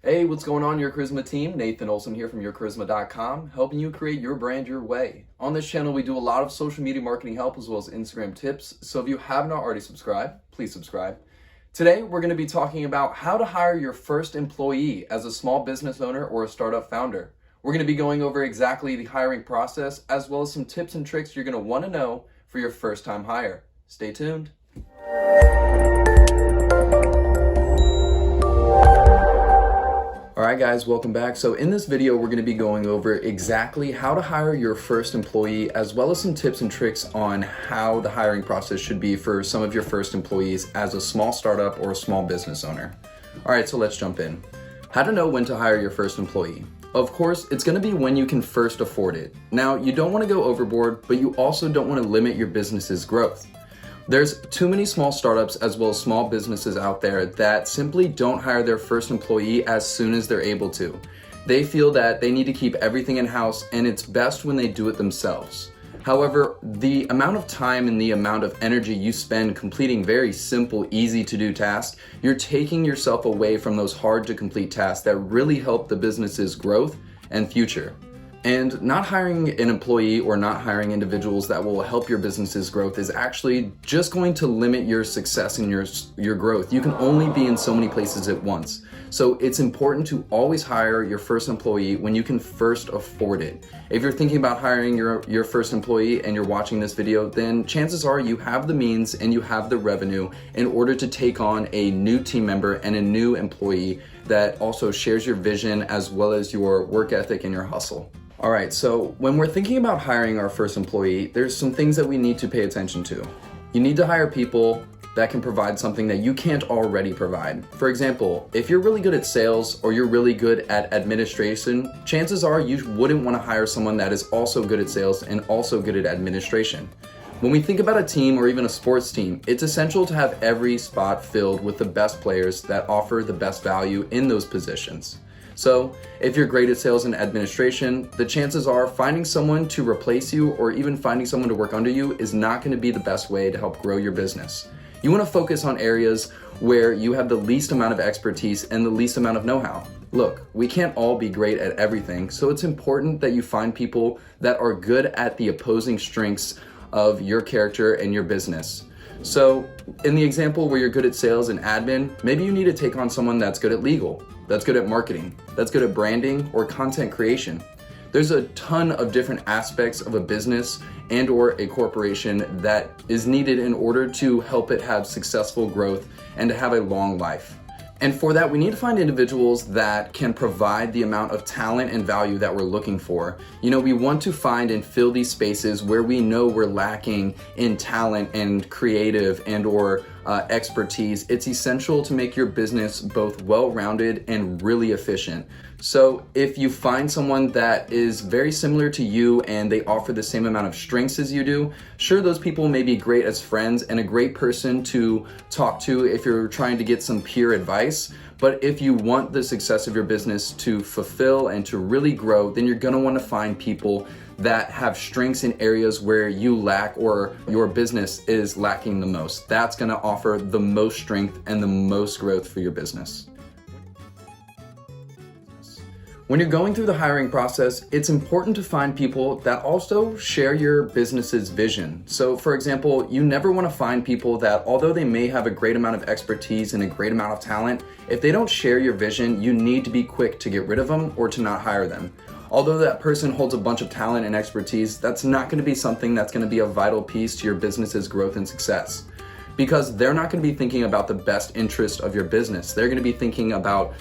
Hey, what's going on, Your Charisma team? Nathan Olson here from YourCharisma.com, helping you create your brand your way. On this channel, we do a lot of social media marketing help as well as Instagram tips. So if you have not already subscribed, please subscribe. Today, we're going to be talking about how to hire your first employee as a small business owner or a startup founder. We're going to be going over exactly the hiring process as well as some tips and tricks you're going to want to know for your first time hire. Stay tuned. Alright guys, welcome back. So in this video, we're going to be going over exactly how to hire your first employee as well as some tips and tricks on how the hiring process should be for some of your first employees as a small startup or a small business owner. Alright, so let's jump in. How to know when to hire your first employee. Of course, it's going to be when you can first afford it. Now, you don't want to go overboard, but you also don't want to limit your business's growth. There's too many small startups as well as small businesses out there that simply don't hire their first employee as soon as they're able to. They feel that they need to keep everything in-house and it's best when they do it themselves. However, the amount of time and the amount of energy you spend completing very simple, easy to do tasks, you're taking yourself away from those hard to complete tasks that really help the business's growth and future. And not hiring an employee or not hiring individuals that will help your business's growth is actually just going to limit your success and your growth. You can only be in so many places at once. So it's important to always hire your first employee when you can first afford it. If you're thinking about hiring your first employee and you're watching this video, then chances are you have the means and you have the revenue in order to take on a new team member and a new employee that also shares your vision as well as your work ethic and your hustle. All right, so when we're thinking about hiring our first employee, there's some things that we need to pay attention to. You need to hire people that can provide something that you can't already provide. For example, if you're really good at sales or you're really good at administration, chances are you wouldn't want to hire someone that is also good at sales and also good at administration. When we think about a team or even a sports team, it's essential to have every spot filled with the best players that offer the best value in those positions. So if you're great at sales and administration, the chances are finding someone to replace you or even finding someone to work under you is not going to be the best way to help grow your business. You want to focus on areas where you have the least amount of expertise and the least amount of know-how. Look, we can't all be great at everything, so it's important that you find people that are good at the opposing strengths of your character and your business. So in the example where you're good at sales and admin, maybe you need to take on someone that's good at legal, that's good at marketing, that's good at branding or content creation. There's a ton of different aspects of a business and or a corporation that is needed in order to help it have successful growth and to have a long life. And for that, we need to find individuals that can provide the amount of talent and value that we're looking for. You know, we want to find and fill these spaces where we know we're lacking in talent and creative and or expertise. It's essential to make your business both well-rounded and really efficient. So if you find someone that is very similar to you and they offer the same amount of strengths as you do, sure, those people may be great as friends and a great person to talk to if you're trying to get some peer advice. But if you want the success of your business to fulfill and to really grow, then you're gonna wanna find people that have strengths in areas where you lack or your business is lacking the most. That's gonna offer the most strength and the most growth for your business. When you're going through the hiring process, it's important to find people that also share your business's vision. So for example, you never want to find people that, although they may have a great amount of expertise and a great amount of talent, if they don't share your vision, you need to be quick to get rid of them or to not hire them. Although that person holds a bunch of talent and expertise, that's not going to be something that's going to be a vital piece to your business's growth and success. Because they're not going to be thinking about the best interest of your business. They're going to be thinking about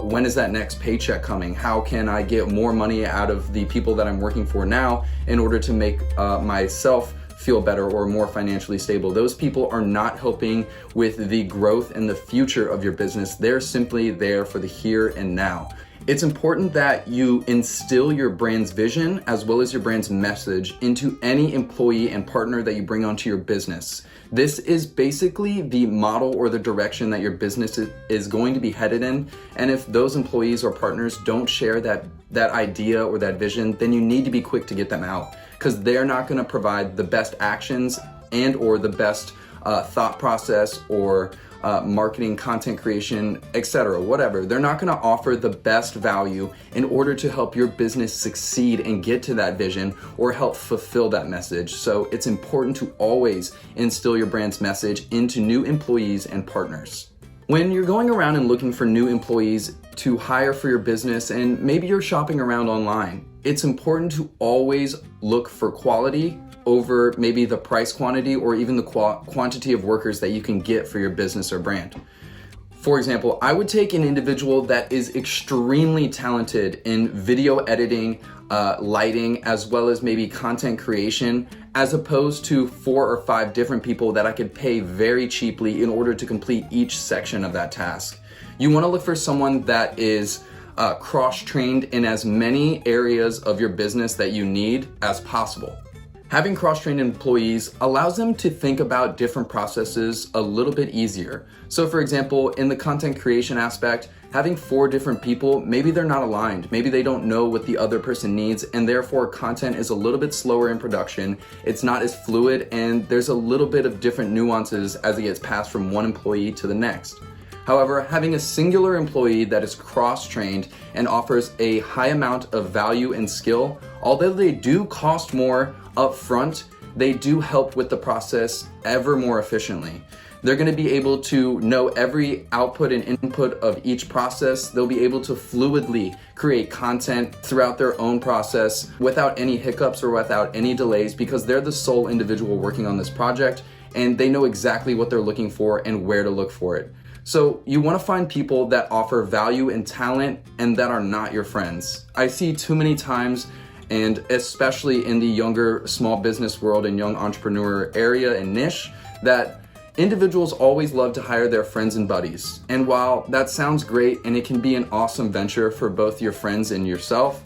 when is that next paycheck coming? How can I get more money out of the people that I'm working for now in order to make myself feel better or more financially stable? Those people are not helping with the growth and the future of your business. They're simply there for the here and now. It's important that you instill your brand's vision as well as your brand's message into any employee and partner that you bring onto your business. This is basically the model or the direction that your business is going to be headed in. And if those employees or partners don't share that idea or that vision, then you need to be quick to get them out because they're not going to provide the best actions and or the best thought process or marketing, content creation, etc., whatever. They're not going to offer the best value in order to help your business succeed and get to that vision or help fulfill that message. So it's important to always instill your brand's message into new employees and partners. When you're going around and looking for new employees to hire for your business, and maybe you're shopping around online, it's important to always look for quality over maybe the price quantity or even the quantity of workers that you can get for your business or brand. For example, I would take an individual that is extremely talented in video editing, lighting, as well as maybe content creation, as opposed to 4 or 5 different people that I could pay very cheaply in order to complete each section of that task. You want to look for someone that is cross-trained in as many areas of your business that you need as possible. Having cross-trained employees allows them to think about different processes a little bit easier. So for example, in the content creation aspect, having 4 different people, maybe they're not aligned. Maybe they don't know what the other person needs, and therefore content is a little bit slower in production. It's not as fluid, and there's a little bit of different nuances as it gets passed from one employee to the next. However, having a singular employee that is cross-trained and offers a high amount of value and skill, although they do cost more up front, they do help with the process ever more efficiently. They're going to be able to know every output and input of each process. They'll be able to fluidly create content throughout their own process without any hiccups or without any delays, because they're the sole individual working on this project and they know exactly what they're looking for and where to look for it. So you want to find people that offer value and talent and that are not your friends. I see too many times, and especially in the younger small business world and young entrepreneur area and niche, that individuals always love to hire their friends and buddies. And while that sounds great and it can be an awesome venture for both your friends and yourself,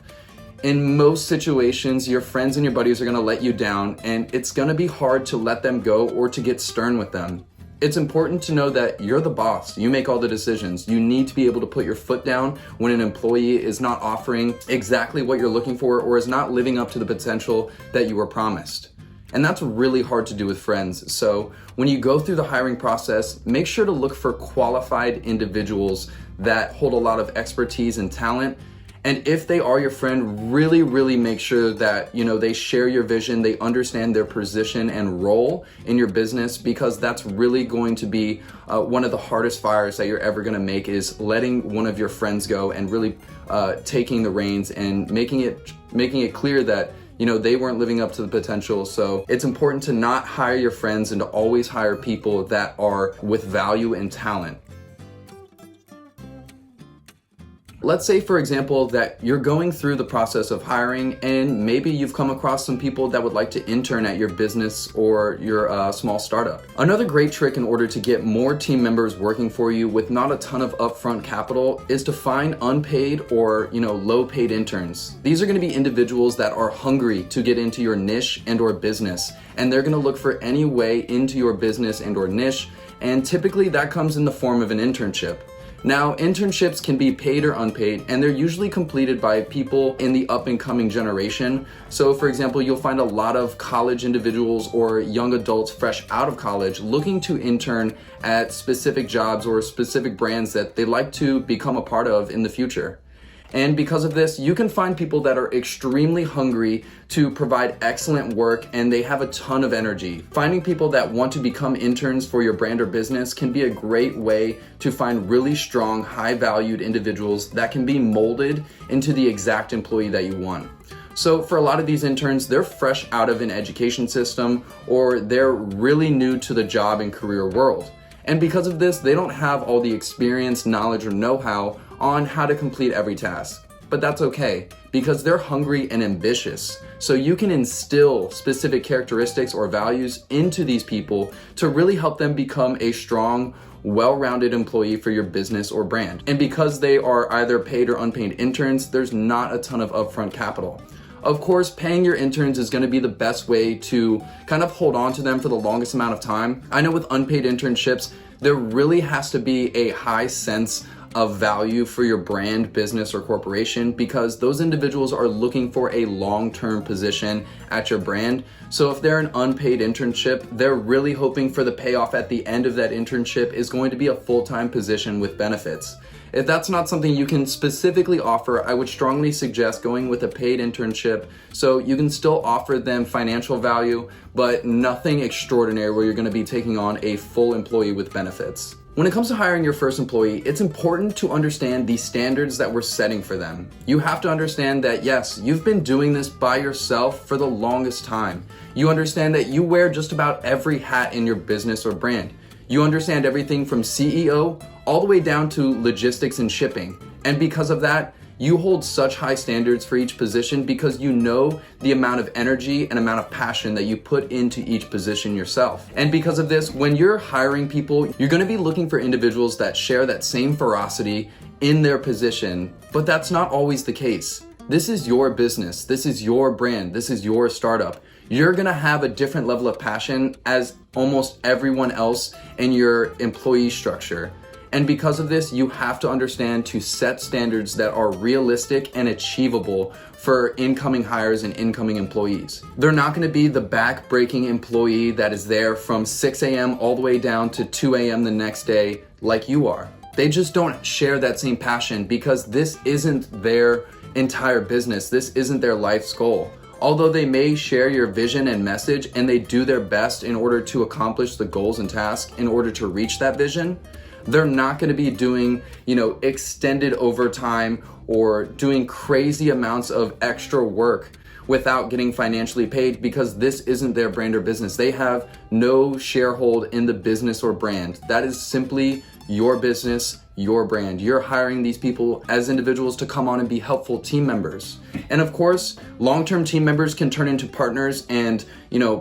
in most situations, your friends and your buddies are going to let you down, and it's going to be hard to let them go or to get stern with them. It's important to know that you're the boss. You make all the decisions. You need to be able to put your foot down when an employee is not offering exactly what you're looking for or is not living up to the potential that you were promised. And that's really hard to do with friends. So when you go through the hiring process, make sure to look for qualified individuals that hold a lot of expertise and talent. And if they are your friend, really make sure that, they share your vision, they understand their position and role in your business, because that's really going to be one of the hardest fires that you're ever going to make, is letting one of your friends go and really taking the reins and making it clear that they weren't living up to the potential. So it's important to not hire your friends and to always hire people that are with value and talent. Let's say, for example, that you're going through the process of hiring and maybe you've come across some people that would like to intern at your business or your small startup. Another great trick in order to get more team members working for you with not a ton of upfront capital is to find unpaid or low paid interns. These are going to be individuals that are hungry to get into your niche and or business, and they're going to look for any way into your business and or niche, and typically that comes in the form of an internship. Now, internships can be paid or unpaid, and they're usually completed by people in the up and coming generation. So for example, you'll find a lot of college individuals or young adults fresh out of college looking to intern at specific jobs or specific brands that they'd like to become a part of in the future. And because of this, you can find people that are extremely hungry to provide excellent work, and they have a ton of energy. Finding people that want to become interns for your brand or business can be a great way to find really strong, high-valued individuals that can be molded into the exact employee that you want. So for a lot of these interns, they're fresh out of an education system, or they're really new to the job and career world. And because of this, they don't have all the experience, knowledge, or know-how on how to complete every task. But that's okay, because they're hungry and ambitious. So you can instill specific characteristics or values into these people to really help them become a strong, well-rounded employee for your business or brand. And because they are either paid or unpaid interns, there's not a ton of upfront capital. Of course, paying your interns is going to be the best way to kind of hold on to them for the longest amount of time. I know with unpaid internships, there really has to be a high sense of value for your brand, business, or corporation, because those individuals are looking for a long-term position at your brand. So if they're an unpaid internship, they're really hoping for the payoff at the end of that internship is going to be a full-time position with benefits. If that's not something you can specifically offer, I would strongly suggest going with a paid internship so you can still offer them financial value, but nothing extraordinary where you're going to be taking on a full employee with benefits. When it comes to hiring your first employee, it's important to understand the standards that we're setting for them. You have to understand that yes, you've been doing this by yourself for the longest time. You understand that you wear just about every hat in your business or brand. You understand everything from CEO all the way down to logistics and shipping. And because of that, you hold such high standards for each position because you know the amount of energy and amount of passion that you put into each position yourself. And because of this, when you're hiring people, you're going to be looking for individuals that share that same ferocity in their position, but that's not always the case. This is your business. This is your brand. This is your startup. You're gonna have a different level of passion as almost everyone else in your employee structure. And because of this, you have to understand to set standards that are realistic and achievable for incoming hires and incoming employees. They're not gonna be the back-breaking employee that is there from 6 a.m. all the way down to 2 a.m. the next day like you are. They just don't share that same passion because this isn't their entire business. This isn't their life's goal. Although they may share your vision and message and they do their best in order to accomplish the goals and tasks in order to reach that vision, they're not going to be doing, extended overtime or doing crazy amounts of extra work without getting financially paid because this isn't their brand or business. They have no sharehold in the business or brand. That is simply your business, your brand. You're hiring these people as individuals to come on and be helpful team members. And of course, long-term team members can turn into partners and,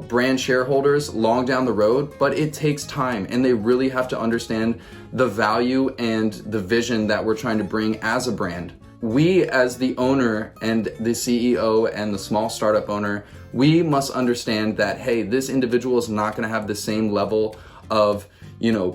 brand shareholders long down the road, but it takes time and they really have to understand the value and the vision that we're trying to bring as a brand. We as the owner and the CEO and the small startup owner, we must understand that, hey, this individual is not going to have the same level of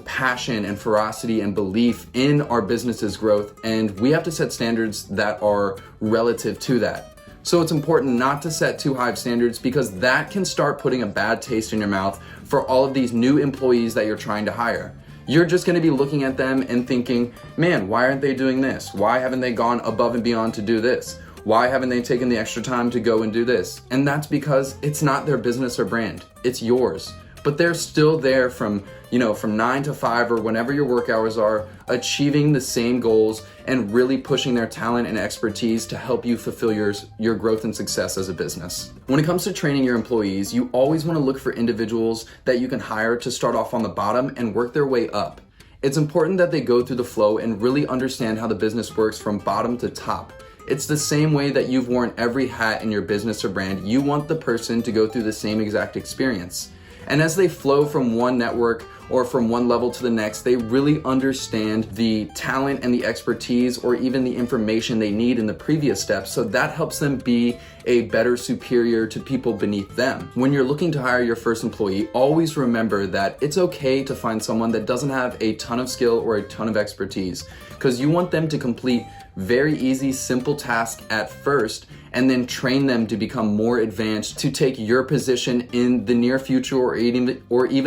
passion and ferocity and belief in our business's growth, and we have to set standards that are relative to that. So it's important not to set too high of standards because that can start putting a bad taste in your mouth for all of these new employees that you're trying to hire. You're just going to be looking at them and thinking, man, why aren't they doing this? Why haven't they gone above and beyond to do this? Why haven't they taken the extra time to go and do this? And that's because it's not their business or brand, it's yours. But they're still there from 9 to 5 or whenever your work hours are, achieving the same goals and really pushing their talent and expertise to help you fulfill your growth and success as a business. When it comes to training your employees, you always want to look for individuals that you can hire to start off on the bottom and work their way up. It's important that they go through the flow and really understand how the business works from bottom to top. It's the same way that you've worn every hat in your business or brand. You want the person to go through the same exact experience. And as they flow from one network or from one level to the next, they really understand the talent and the expertise or even the information they need in the previous steps. So that helps them be a better superior to people beneath them. When you're looking to hire your first employee, always remember that it's okay to find someone that doesn't have a ton of skill or a ton of expertise, because you want them to complete very easy, simple tasks at first and then train them to become more advanced to take your position in the near future or even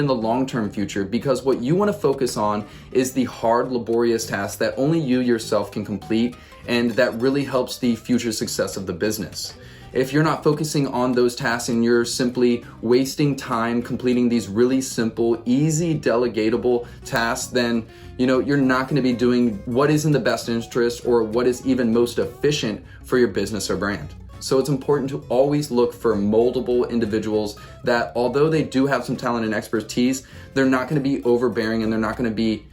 the long-term future, because what you want to focus on is the hard, laborious tasks that only you yourself can complete and that really helps the future success of the business. If you're not focusing on those tasks and you're simply wasting time completing these really simple, easy, delegatable tasks, then you're not going to be doing what is in the best interest or what is even most efficient for your business or brand. So it's important to always look for moldable individuals that, although they do have some talent and expertise, they're not going to be overbearing and they're not going to be,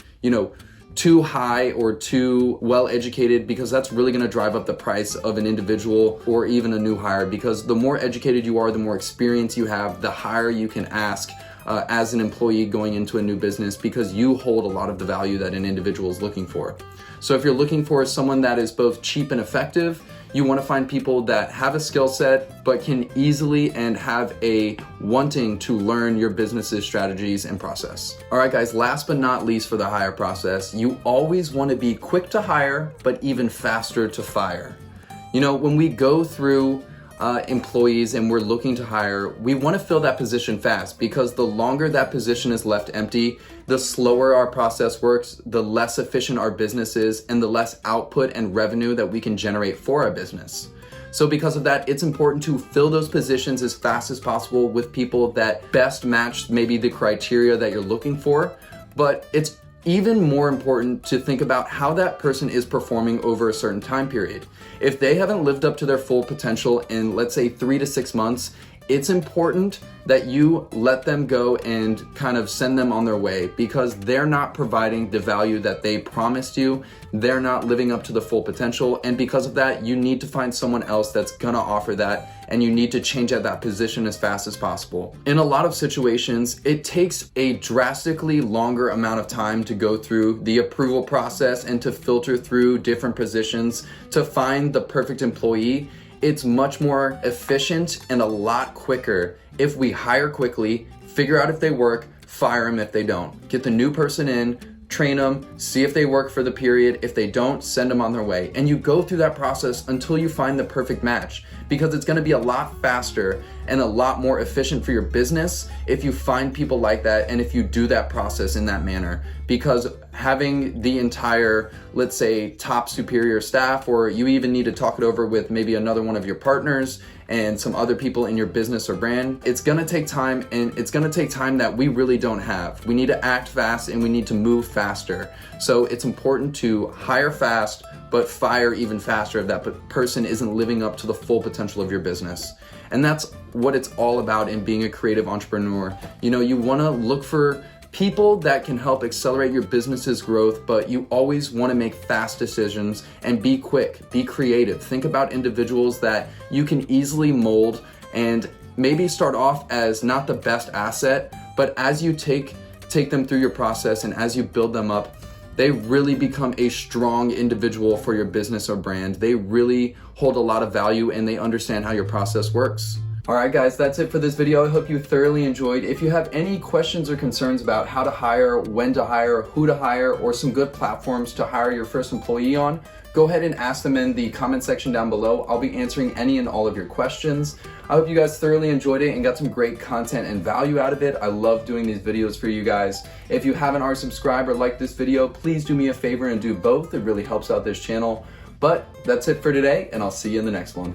too high or too well educated, because that's really going to drive up the price of an individual or even a new hire, because the more educated you are, the more experience you have, the higher you can ask as an employee going into a new business, because you hold a lot of the value that an individual is looking for. So if you're looking for someone that is both cheap and effective, You want to find people that have a skill set but can easily and have a wanting to learn your business's strategies and process. All right, guys, last but not least for the hire process, you always want to be quick to hire, but even faster to fire. You know, when we go through employees and we're looking to hire, we want to fill that position fast, because the longer that position is left empty, the slower our process works, the less efficient our business is, and the less output and revenue that we can generate for our business. So because of that, it's important to fill those positions as fast as possible with people that best match maybe the criteria that you're looking for. But it's even more important to think about how that person is performing over a certain time period. If they haven't lived up to their full potential in, let's say, 3 to 6 months, it's important that you let them go and kind of send them on their way, because they're not providing the value that they promised you. They're not living up to the full potential. And because of that, you need to find someone else that's gonna offer that, and you need to change at that position as fast as possible. In a lot of situations, it takes a drastically longer amount of time to go through the approval process and to filter through different positions to find the perfect employee. It's much more efficient and a lot quicker if we hire quickly, figure out if they work, fire them if they don't. Get the new person in, train them, see if they work for the period. If they don't, send them on their way. And you go through that process until you find the perfect match, because it's gonna be a lot faster and a lot more efficient for your business if you find people like that and if you do that process in that manner. Because having the entire, let's say, top superior staff, or you even need to talk it over with maybe another one of your partners and some other people in your business or brand, it's gonna take time, and it's gonna take time that we really don't have. We need to act fast and we need to move faster. So it's important to hire fast, but fire even faster if that person isn't living up to the full potential of your business. And that's what it's all about in being a creative entrepreneur. You know, you wanna look for people that can help accelerate your business's growth, but you always want to make fast decisions and be quick, be creative. Think about individuals that you can easily mold and maybe start off as not the best asset, but as you take them through your process and as you build them up, they really become a strong individual for your business or brand. They really hold a lot of value and they understand how your process works. All right, guys, that's it for this video. I hope you thoroughly enjoyed. If you have any questions or concerns about how to hire, when to hire, who to hire, or some good platforms to hire your first employee on, go ahead and ask them in the comment section down below. I'll be answering any and all of your questions. I hope you guys thoroughly enjoyed it and got some great content and value out of it. I love doing these videos for you guys. If you haven't already subscribed or liked this video, please do me a favor and do both. It really helps out this channel. But that's it for today, and I'll see you in the next one.